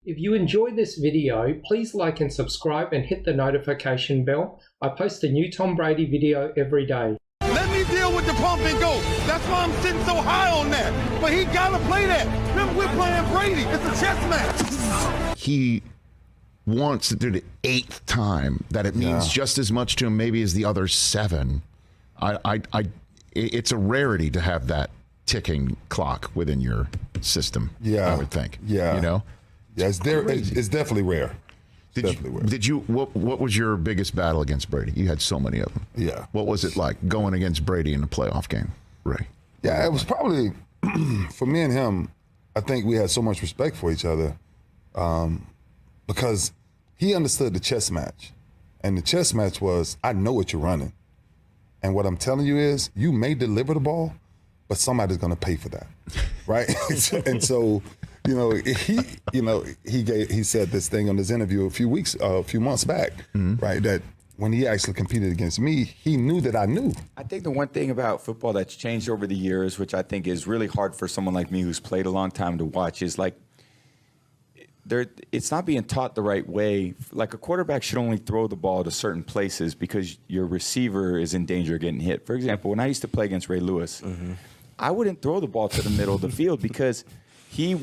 If you enjoyed this video, please like and subscribe and hit the notification bell. I post a new Tom Brady video every day. Let me deal with the pump and go. That's why I'm sitting so high on that. But he gotta play that. Remember, we're playing Brady. It's a chess match. He wants to do the 8th time that it means just as much to him maybe as the other 7. It's a rarity to have that ticking clock within your system. I would think. You know. Yeah, it's definitely rare. What was your biggest battle against Brady? You had so many of them. Yeah. What was it like going against Brady in a playoff game, Ray? Yeah, it was probably, for me and him, I think we had so much respect for each other because he understood the chess match. And the chess match was, I know what you're running. And what I'm telling you is, you may deliver the ball, but somebody's going to pay for that, right? And so, he said this thing on his interview a few months back, right? That when he actually competed against me, he knew that I knew. I think the one thing about football that's changed over the years, which I think is really hard for someone like me who's played a long time to watch, is like it's not being taught the right way. Like a quarterback should only throw the ball to certain places because your receiver is in danger of getting hit. For example, when I used to play against Ray Lewis, I wouldn't throw the ball to the middle of the field because he'd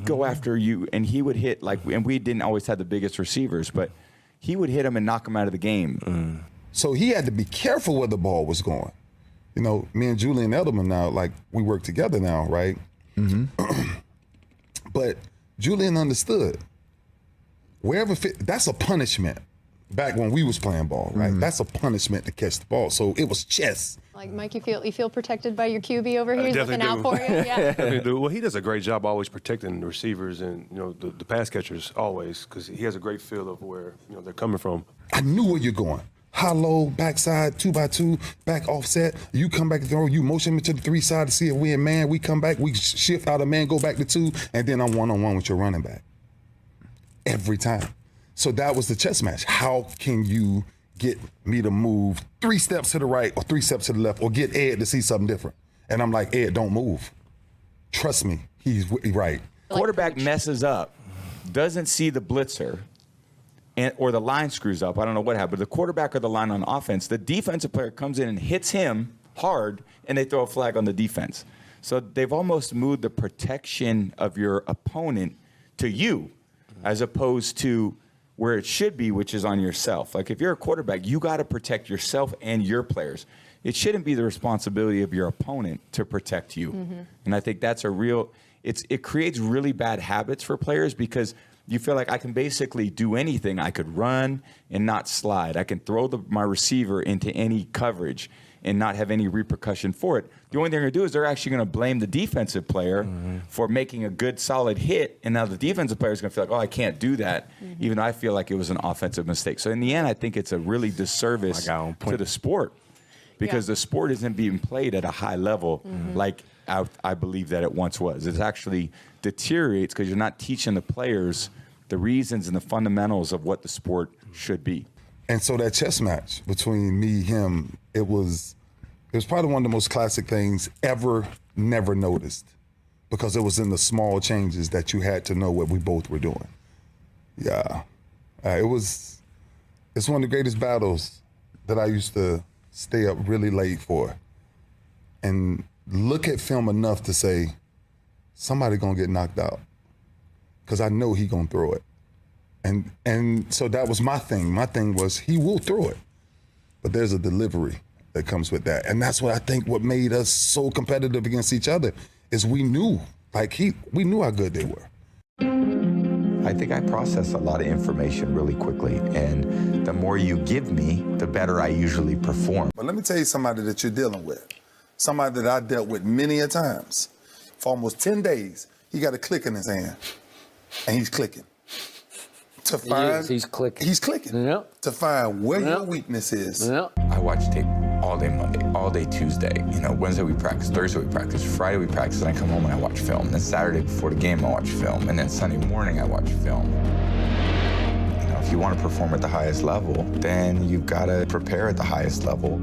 go after you and he would hit and we didn't always have the biggest receivers, but he would hit him and knock him out of the game. So he had to be careful where the ball was going. You know, me and Julian Edelman now, like we work together now, right? But Julian understood wherever that's a punishment. Back when we was playing ball, right? That's a punishment to catch the ball. So it was chess. Like, Mike, you feel protected by your QB over here? He's looking out for you? Yeah. Definitely do. Well, he does a great job always protecting the receivers and, the pass catchers always because he has a great feel of where, they're coming from. I knew where you're going. High low, backside, 2x2, back offset. You come back and throw, you motion me to the 3 side to see if we in man. We come back, we shift out of man, go back to 2, and then I'm one-on-one with your running back. Every time. So that was the chess match. How can you get me to move 3 steps to the right or 3 steps to the left or get Ed to see something different? And I'm like, Ed, don't move. Trust me, he's right. Quarterback messes up, doesn't see the blitzer, or the line screws up. I don't know what happened. The quarterback or the line on offense, the defensive player comes in and hits him hard, and they throw a flag on the defense. So they've almost moved the protection of your opponent to you, as opposed to where it should be, which is on yourself. Like if you're a quarterback, you got to protect yourself and your players. It shouldn't be the responsibility of your opponent to protect you. And I think that's it creates really bad habits for players because you feel like I can basically do anything. I could run and not slide. I can throw my receiver into any coverage and not have any repercussion for it. The only thing they're going to do is they're actually going to blame the defensive player for making a good, solid hit, and now the defensive player is going to feel like, oh, I can't do that, even though I feel like it was an offensive mistake. So in the end, I think it's a really disservice to the sport because the sport isn't being played at a high level like I believe that it once was. It actually deteriorates because you're not teaching the players the reasons and the fundamentals of what the sport should be. And so that chess match between me, him, it was probably one of the most classic things ever never noticed because it was in the small changes that you had to know what we both were doing. Yeah, it's one of the greatest battles that I used to stay up really late for and look at film enough to say, somebody gonna get knocked out because I know he gonna throw it. And so that was my thing. My thing was he will throw it, but there's a delivery that comes with that. And that's what I think what made us so competitive against each other is we knew how good they were. I think I process a lot of information really quickly, and the more you give me, the better I usually perform. But let me tell you somebody that you're dealing with, somebody that I dealt with many a times. For almost 10 days, he got a click in his hand, and he's clicking. He's clicking. He's clicking. Yep. To find where your weakness is. Yep. I watch tape all day Monday, all day Tuesday. Wednesday we practice, Thursday we practice, Friday we practice, and I come home and I watch film. Then Saturday before the game I watch film, and then Sunday morning I watch film. If you want to perform at the highest level, then you've got to prepare at the highest level.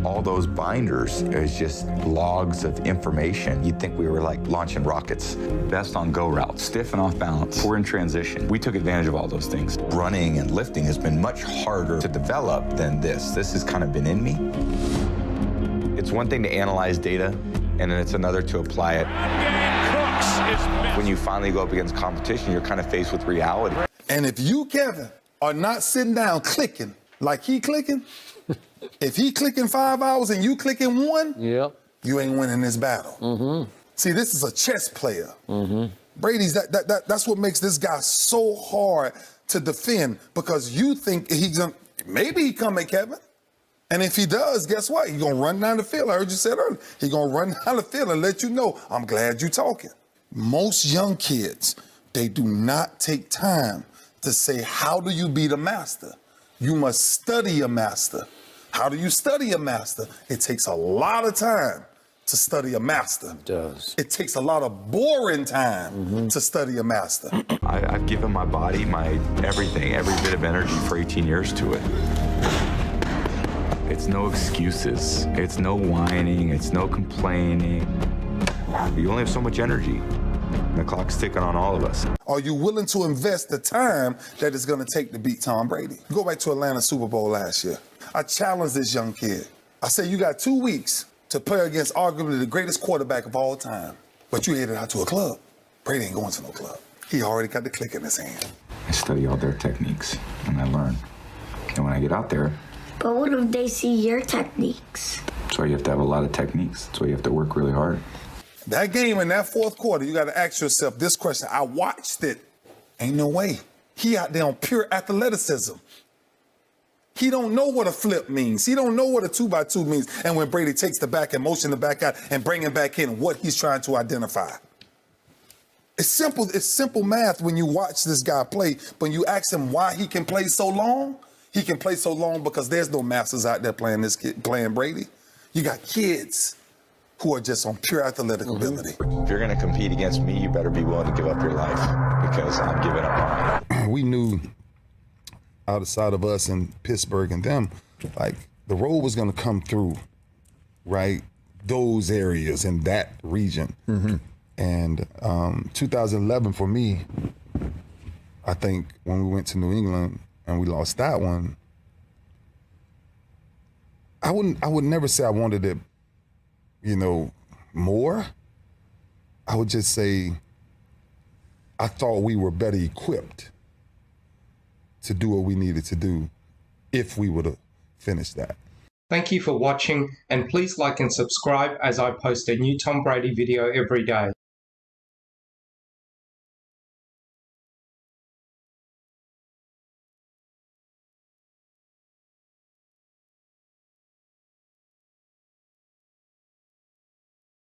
All those binders is just logs of information. You'd think we were like launching rockets. Best on go routes, stiff and off balance. We're in transition. We took advantage of all those things. Running and lifting has been much harder to develop than this. This has kind of been in me. It's one thing to analyze data, and then it's another to apply it. When you finally go up against competition, you're kind of faced with reality. And if you, Kevin, are not sitting down clicking like he clicking, if he clicking 5 hours and you clicking 1, you ain't winning this battle. See, this is a chess player. Brady's that's what makes this guy so hard to defend, because you think he's gonna, maybe he come at Kevin. And if he does, guess what? He's gonna run down the field. I heard you said earlier. He's gonna run down the field and let you know, I'm glad you're talking. Most young kids, they do not take time to say, how do you beat a master? You must study a master. How do you study a master? It takes a lot of time to study a master. It does. It takes a lot of boring time to study a master. I've given my body, my everything, every bit of energy for 18 years to it. It's no excuses. It's no whining. It's no complaining. You only have so much energy. The clock's ticking on all of us. Are you willing to invest the time that it's going to take to beat Tom Brady? Go back to Atlanta Super Bowl last year. I challenged this young kid. I said, you got 2 weeks to play against arguably the greatest quarterback of all time, but you headed out to a club. Brady ain't going to no club. He already got the click in his hand. I study all their techniques, and I learn. And when I get out there... But what if they see your techniques? That's why you have to have a lot of techniques. That's why you have to work really hard. That game in that fourth quarter, you got to ask yourself this question. I watched it. Ain't no way. He out there on pure athleticism. He don't know what a flip means. He don't know what a 2x2 means. And when Brady takes the back and motion the back out and bring him back in, what he's trying to identify. It's simple math when you watch this guy play. When you ask him why he can play so long, he can play so long because there's no masters out there playing Brady. You got kids who are just on pure athletic ability. If you're going to compete against me, you better be willing to give up your life, because I'm giving up mine. We knew outside of us in Pittsburgh and them, like the road was going to come through, right? Those areas in that region. And 2011 for me, I think when we went to New England and we lost that one, I would never say I wanted it, more. I would just say I thought we were better equipped to do what we needed to do if we would have finished that. Thank you for watching, and please like and subscribe as I post a new Tom Brady video every day.